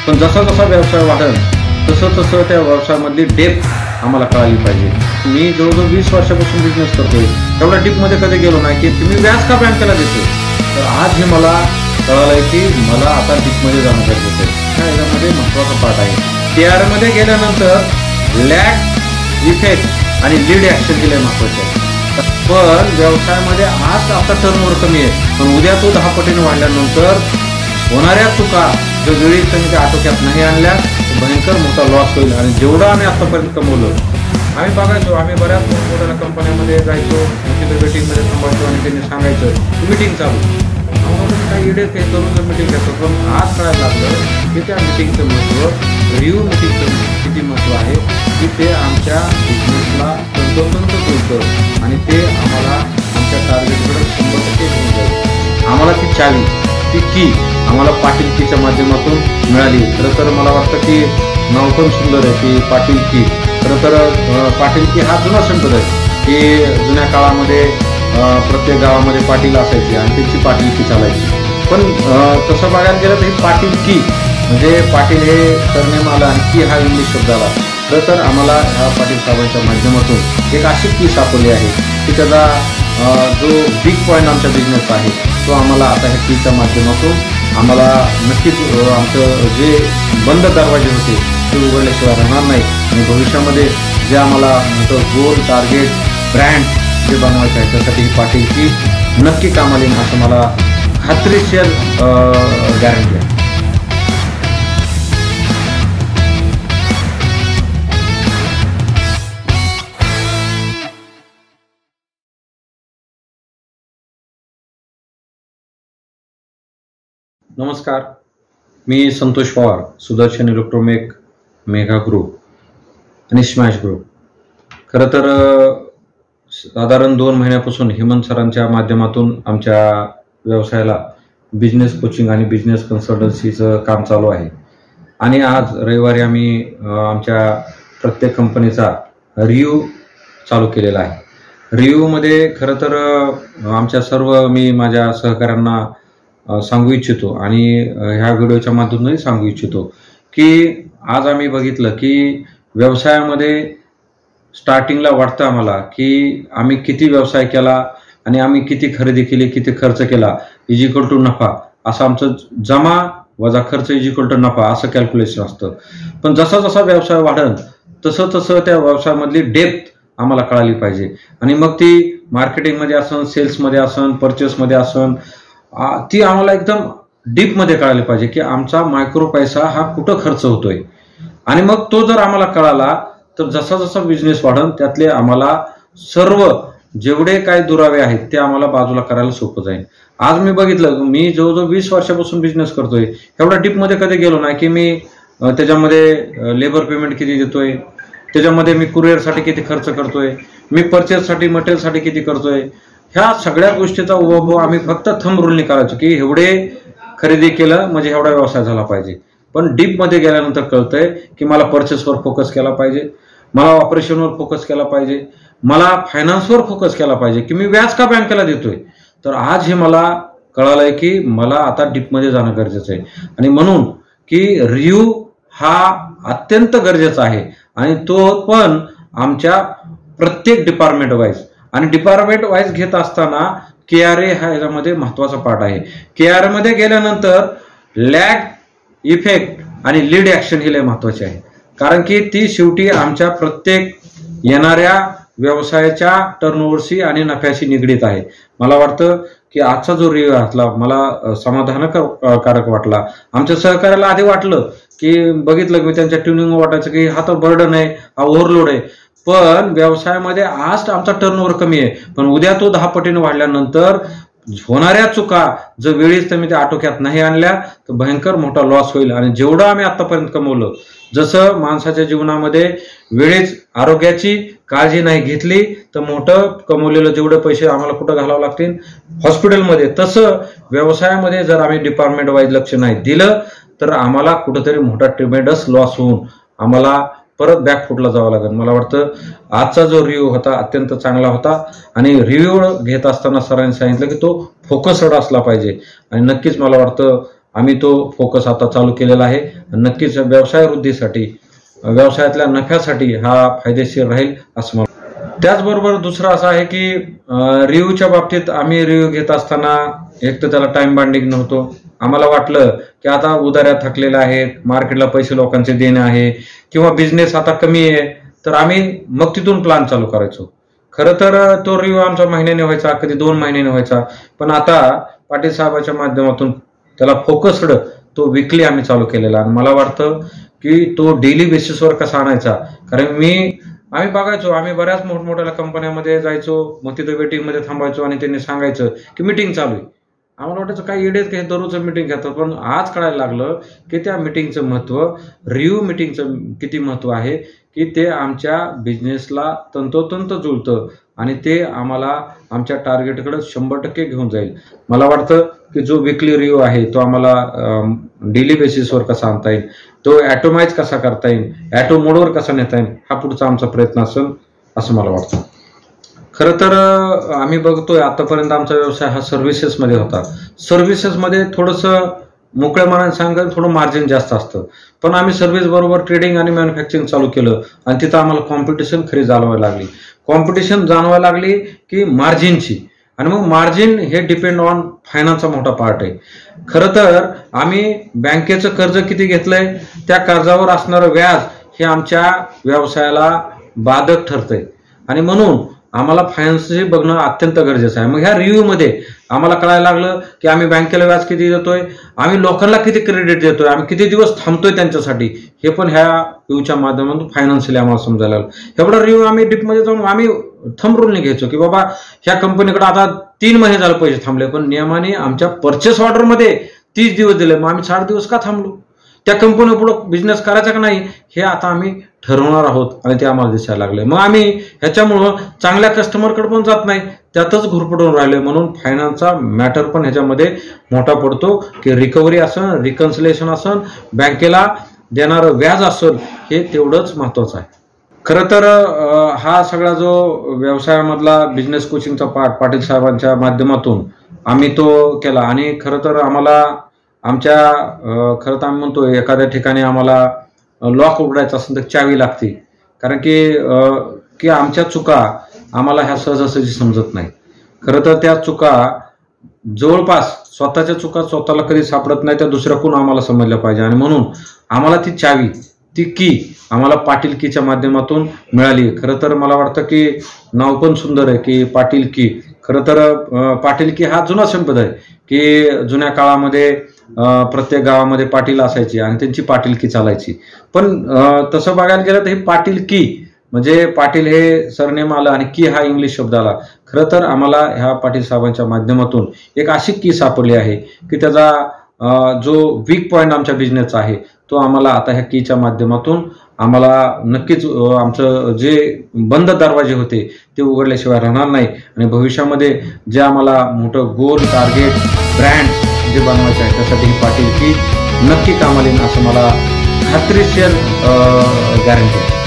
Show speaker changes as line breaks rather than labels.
पण जसा जसा व्यवसाय वाढेल तसं तसं त्या व्यवसायामधली डेप्थ आम्हाला कळाली पाहिजे। मी जवळजवळ 20 वर्षापासून बिझनेस करतोय, एवढ्या डीपमध्ये कधी गेलो नाही की तुम्ही व्याज का बँकेला देतो। तर आज हे मला कळालंय की मला आता डीपमध्ये जाणं गरजेचं आहे। याच्यामध्ये महत्त्वाचा पार्ट आहे। TR मध्ये गेल्यानंतर लॅग इफेक्ट आणि लीड ॲक्शन केलं महत्त्वाचं आहे। पण व्यवसायामध्ये आज आता टर्नओव्हर कमी आहे, पण उद्या तो 10 पटीने वाढल्यानंतर होणाऱ्या चुका जर वेळी तुम्ही त्या आटोक्यात नाही आणल्या तर भयंकर मोठा लॉस होईल। आणि जेवढं आम्ही आतापर्यंत कमवलं, आम्ही बघायचो, आम्ही बऱ्याच मोठ्या कंपन्यांमध्ये जायचो, तिथे मीटिंगमध्ये थांबायचो आणि त्यांनी सांगायचं मीटिंग चालू, काही इडे काही करून जर मीटिंग घेतो। पण आज कळायला लागलं की त्या मीटिंगचं महत्त्व, रिव्ह्यू मीटिंगचं किती महत्त्व आहे, की ते आमच्या बिझनेसला तंतोतंत बोलतं आणि ते आम्हाला आमच्या टार्गेटकडे 100% घेऊन जाईल। आम्हाला ती चावी, ती की आम्हाला पाटीलकीच्या माध्यमातून मिळाली। खरं तर मला वाटतं की नाव पण सुंदर आहे की पाटीलकी। खरं तर पाटीलकी हा जुना संपद आहे की जुन्या काळामध्ये प्रत्येक गावामध्ये पाटील असायचे आणि त्यांची पाटीलकी चालायची। पण तसं बघायला गेलं तर ही पाटीलकी म्हणजे पाटील हे सरनेम आलं आणि की हा इंग्लिश शब्द आला। खरं तर आम्हाला ह्या पाटील साहेबांच्या माध्यमातून एक अशी की सापडली आहे की त्याचा जो बिग पॉईंट आमच्या बिझनेस आहे तो आम्हाला आता ह्या कीच्या माध्यमातून आम्हाला नक्कीच आमचं जे बंद दरवाजे होते ते उघडल्याशिवाय राहणार नाही। आणि भविष्यामध्ये जे आम्हाला मोठं गोल टार्गेट ब्रँड जे बनवायचं आहे त्यासाठी ही पाटीलकी नक्की कामाला येईल असं मला खात्रीशीर गॅरंटी आहे। नमस्कार, मी संतोष पवार, सुदर्शन इलेक्ट्रोमेक, मेगा ग्रुप आणि स्मॅश ग्रुप। खरं तर साधारण 2 महिन्यापासून हेमंत सरांच्या माध्यमातून आमच्या व्यवसायाला बिझनेस कोचिंग आणि बिझनेस कन्सल्टन्सीचं काम चालू आहे। आणि आज रविवारी आम्ही आमच्या प्रत्येक कंपनीचा रिव्ह्यू चालू केलेला आहे। रिव्ह्यूमध्ये खरं तर आमच्या सर्व मी माझ्या सहकाऱ्यांना सांगू इच्छितो आणि ह्या व्हिडिओच्या माध्यमातूनही सांगू इच्छितो की आज आम्ही बघितलं की व्यवसायामध्ये स्टार्टिंगला वाटतं आम्हाला की आम्ही किती व्यवसाय केला आणि आम्ही किती खरेदी केली, किती खर्च केला इज टू नफा, असं आमचं जमा वजा खर्च इज टू नफा असं कॅल्क्युलेशन असतं। पण जसा जसा व्यवसाय वाढेल तसं तसं त्या व्यवसायामधली डेप्थ आम्हाला कळाली पाहिजे। आणि मग ती मार्केटिंगमध्ये असन, सेल्समध्ये असन, परचेसमध्ये असन, ती आम्हाला एकदम डीपमध्ये कळाली पाहिजे की आमचा मायक्रो पैसा हा कुठं खर्च होतोय। आणि मग तो जर आम्हाला कळाला तर जसा जसा बिझनेस वाढेल त्यातले आम्हाला सर्व जेवढे काही दुरावे आहेत ते आम्हाला बाजूला करायला सोपं जाईल। आज मी बघितलं, मी जवळजवळ 20 वर्षापासून बिझनेस करतोय, एवढ्या डीपमध्ये कधी गेलो नाही की मी त्याच्यामध्ये लेबर पेमेंट किती देतोय, त्याच्यामध्ये मी कुरिअरसाठी किती खर्च करतोय, मी परचेससाठी मटेरियलसाठी किती करतोय, ह्या सगळ्या गोष्टीचा उभा आम्ही फक्त थंब रूलने करायचो की एवढे खरेदी केलं म्हणजे एवढा व्यवसाय झाला पाहिजे। पण डीपमध्ये गेल्यानंतर कळतंय की मला परचेसवर फोकस केला पाहिजे, मला ऑपरेशनवर फोकस केला पाहिजे, मला फायनान्सवर फोकस केला पाहिजे की मी व्याज का बँकेला देतोय। तर आज हे मला कळालंय की मला आता डीपमध्ये जाणं गरजेचं आहे। आणि म्हणून की रिव्ह्यू हा अत्यंत गरजेचा आहे आणि तो पण आमच्या प्रत्येक डिपार्टमेंट वाईज आणि डिपार्टमेंट वाईज घेत असताना KRA हा याच्यामध्ये महत्वाचा पार्ट आहे। KRA मध्ये गेल्यानंतर लॅग इफेक्ट आणि लीड ॲक्शन हे लय महत्वाचे आहे, कारण की ती शेवटी आमच्या प्रत्येक येणाऱ्या व्यवसायाच्या टर्नओव्हरशी आणि नफ्याशी निगडीत आहे। मला वाटतं की आजचा जो रिव्ह्यू असला मला समाधानकारक वाटला। आमच्या सहकार्याला आधी वाटलं की बघितलं की त्यांच्या ट्युनिंग वाटायचं की हा तर बर्डन आहे, हा ओव्हरलोड आहे, पण व्यवसायामध्ये आज आमचा टर्नओव्हर कमी आहे, पण उद्या तो 10 पटीने वाढल्यानंतर होणाऱ्या चुका जर वेळीच तुम्ही त्या आटोक्यात नाही आणल्या तर भयंकर मोठा लॉस होईल। आणि जेवढं आम्ही आतापर्यंत कमवलं, जसं माणसाच्या जीवनामध्ये वेळेच आरोग्याची काळजी नाही घेतली तर मोठं कमवलेलं जेवढे पैसे आम्हाला कुठं घालावं लागतील हॉस्पिटलमध्ये, तसं व्यवसायामध्ये जर आम्ही डिपार्टमेंट वाईज लक्ष नाही दिलं तर आम्हाला कुठंतरी मोठा ट्रिमेंडस लॉस होऊन आम्हाला परत बॅकफुटला जावं लागेल। मला वाटतं आजचा जो रिव्ह्यू होता अत्यंत चांगला होता आणि रिव्ह्यू घेत असताना सरांनी सांगितलं की तो फोकस्ड असला पाहिजे आणि नक्कीच मला वाटतं आम्ही तो फोकस आता चालू केलेला आहे. नक्कीच व्यवसाय वृद्धीसाठी, व्यवसायातल्या नफ्यासाठी हा फायदेशीर राहील असं मला. त्याचबरोबर दुसरं असं आहे की रिव्ह्यूच्या बाबतीत आम्ही रिव्ह्यू घेत असताना एक तर त्याला टाइम बाइंडिंग नव्हतो. आम्हाला वाटलं की आता उधाऱ्या थकलेल्या आहेत, मार्केटला पैसे लोकांचे देणे आहे किंवा बिझनेस आता कमी आहे, तर आम्ही मग तिथून प्लॅन चालू करायचो. खरं तर तो रिव्ह्यू आमचा महिन्याने व्हायचा, कधी 2 महिन्याने व्हायचा. पण आता पाटील साहेबांच्या माध्यमातून त्याला फोकस्ड तो विकली आम्ही चालू केलेला. आणि मला वाटतं की तो डेली बेसिसवर कसा आणायचा, कारण आम्ही बघायचो, आम्ही बऱ्याच मोठमोठ्या कंपन्यांमध्ये जायचो, मग तिथे वेटिंगमध्ये थांबायचो आणि त्यांनी सांगायचं की मीटिंग चालू आहे. आम्हाला वाटायचं काय येडेत की दररोजचं मीटिंग घेतात. पण आज कळायला लागलं की त्या मीटिंगचं महत्त्व, रिव्ह्यू मीटिंगचं किती महत्त्व आहे, की ते आमच्या बिझनेसला तंतोतंत जुळतं आणि ते आम्हाला आमच्या टार्गेटकडे 100% घेऊन जाईल. मला वाटतं की जो विकली रिव्ह्यू आहे तो आम्हाला डेली बेसिसवर कसा आणता येईल, तो ॲटोमाइज कसा करता येईल, ॲटो मोडवर कसा नेता येईल, हा पुढचा आमचा प्रयत्न असेल असं मला वाटतं. खरं तर आम्ही बघतोय आतापर्यंत आमचा व्यवसाय हा सर्व्हिसेसमध्ये होता. सर्व्हिसेसमध्ये थोडंसं मोकळ्या मनाने सांगायला थोडं मार्जिन जास्त असतं. पण आम्ही सर्व्हिस बरोबर ट्रेडिंग आणि मॅन्युफॅक्चरिंग चालू केलं आणि तिथं आम्हाला कॉम्पिटिशन खरी जाणवायला लागली. कॉम्पिटिशन जाणवायला लागली की मार्जिनची, आणि मग मार्जिन हे डिपेंड ऑन फायनान्सचा मोठा पार्ट आहे. खरं तर आम्ही बँकेचं कर्ज किती घेतलंय, त्या कर्जावर असणारं व्याज हे आमच्या व्यवसायाला बाधक ठरतंय आणि म्हणून आम्हाला फायनान्सचे बघणं अत्यंत गरजेचं आहे. मग ह्या रिव्ह्यूमध्ये आम्हाला कळायला लागलं की आम्ही बँकेला व्याज किती देतोय, आम्ही लोकांना किती क्रेडिट देतोय, आम्ही किती दिवस थांबतोय त्यांच्यासाठी, हे पण ह्या रिव्ह्यूच्या माध्यमातून फायनान्शियली आम्हाला समजायला लागलं. एवढा रिव्ह्यू आम्ही डीपमध्ये जाऊन आम्ही थंब रूलने घ्यायचो की बाबा ह्या कंपनीकडे आता 3 महिने झाले पैसे थांबले, पण नियमाने आमच्या परचेस ऑर्डरमध्ये 30 दिवस दिले, मग आम्ही 60 दिवस का थांबलो, त्या कंपनी पुढे बिझनेस करायचा का नाही हे आता आम्ही ठरवणार आहोत आणि ते आम्हाला दिसायला लागले. मग आम्ही ह्याच्यामुळं चांगल्या कस्टमरकडे पण जात नाही, त्यातच घुरपडून राहिलोय. म्हणून फायनान्सचा मॅटर पण ह्याच्यामध्ये मोठा पडतो की रिकव्हरी असन, रिकन्सिलेशन असन, बँकेला देणारं व्याज असेल, हे तेवढंच महत्वाचं आहे. खरं तर हा सगळा जो व्यवसायामधला बिझनेस कोचिंगचा पार्ट पाटील साहेबांच्या माध्यमातून आम्ही तो केला. आणि खरं तर आम्हाला आमच्या खरं तर आम्ही म्हणतो एखाद्या ठिकाणी आम्हाला लॉक उघडायचा असेल तर चावी लागते, कारण की आमच्या चुका आम्हाला ह्या सहजासहजी समजत नाही. खरं तर त्या चुका जवळपास स्वतःच्या चुका स्वतःला कधी सापडत नाही, त्या दुसऱ्याकडून आम्हाला समजल्या पाहिजे. आणि म्हणून आम्हाला ती चावी, ती की आम्हाला पाटील कीच्या माध्यमातून मिळाली. खरं तर मला वाटतं की नाव पण सुंदर आहे की पाटील की. खरं तर पाटील की हा जुना शब्द आहे की जुन्या काळामध्ये प्रत्येक गावामध्ये पाटील असायची आणि त्यांची पाटीलकी चालायची. पण तसं बघायला गेलं तर हे पाटील की म्हणजे पाटील हे सरनेम आलं आणि की हा इंग्लिश शब्द आला. खरं तर आम्हाला ह्या पाटील साहेबांच्या माध्यमातून एक अशी की सापडली आहे की त्याचा जो वीक पॉईंट आमच्या बिझनेसचा आहे तो आम्हाला आता ह्या कीच्या माध्यमातून आम्हाला नक्कीच आमचं जे बंद दरवाजे होते ते उघडल्याशिवाय राहणार नाही. आणि भविष्यामध्ये जे आम्हाला मोठं गोल, टार्गेट, ब्रँड जे बनवायचं आहे त्यासाठी ही पाटील की नक्की कामाला येईल असं मला खात्रीशीर गॅरंटी आहे.